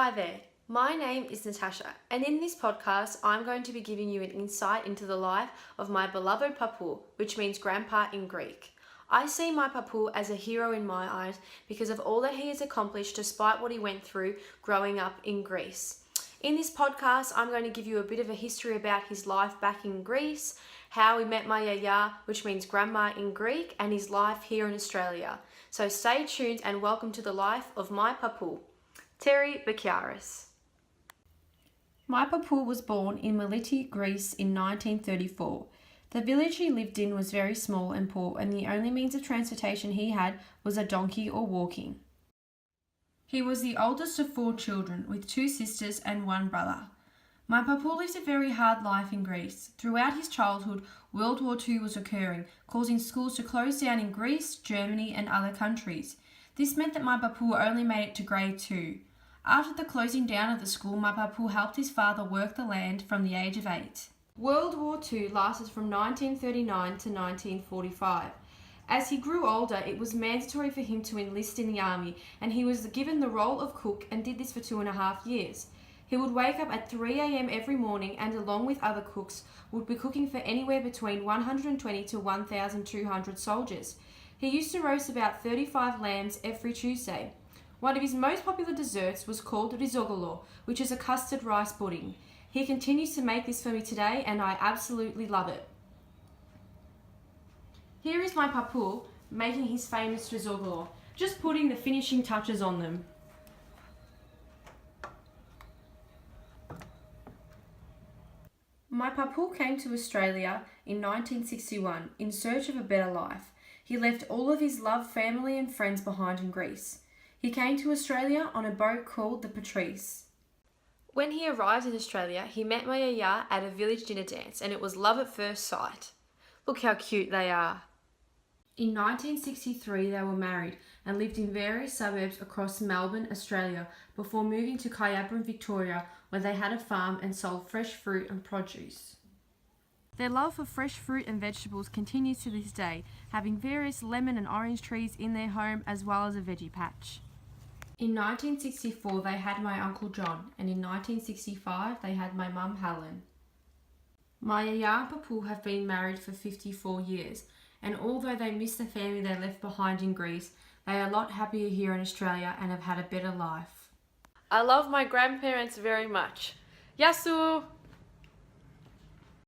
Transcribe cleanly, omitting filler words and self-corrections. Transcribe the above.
Hi there, my name is Natasha, and in this podcast I'm going to be giving you an insight into the life of my beloved pappou, which means grandpa in Greek. I see my pappou as a hero in my eyes because of all that he has accomplished despite what he went through growing up in Greece. In this podcast, I'm going to give you a bit of a history about his life back in Greece, how he met my yaya, which means grandma in Greek, and his life here in Australia. So stay tuned and welcome to the life of my pappou. Bekiaris. My pappou was born in Meliti, Greece in 1934. The village he lived in was very small and poor, and the only means of transportation he had was a donkey or walking. He was the oldest of 4 children, with 2 sisters and 1 brother. My pappou lived a very hard life in Greece. Throughout his childhood, World War II was occurring, causing schools to close down in Greece, Germany and other countries. This meant that my pappou only made it to grade 2. After the closing down of the school, my pappou helped his father work the land from the age of 8. World War II lasted from 1939 to 1945. As he grew older, it was mandatory for him to enlist in the army, and he was given the role of cook and did this for 2.5 years. He would wake up at 3 a.m. every morning and, along with other cooks, would be cooking for anywhere between 120 to 1,200 soldiers. He used to roast about 35 lambs every Tuesday. One of his most popular desserts was called risogolo, which is a custard rice pudding. He continues to make this for me today, and I absolutely love it. Here is my pappou making his famous risogolo, just putting the finishing touches on them. My pappou came to Australia in 1961 in search of a better life. He left all of his loved family and friends behind in Greece. He came to Australia on a boat called the Patrice. When he arrived in Australia, he met my yaya at a village dinner dance, and it was love at first sight. Look how cute they are. In 1963, they were married and lived in various suburbs across Melbourne, Australia, before moving to Kyabram, Victoria, where they had a farm and sold fresh fruit and produce. Their love for fresh fruit and vegetables continues to this day, having various lemon and orange trees in their home as well as a veggie patch. In 1964 they had my Uncle John, and in 1965 they had my mum Helen. My yaya and pappou have been married for 54 years, and although they miss the family they left behind in Greece, they are a lot happier here in Australia and have had a better life. I love my grandparents very much. Yasu!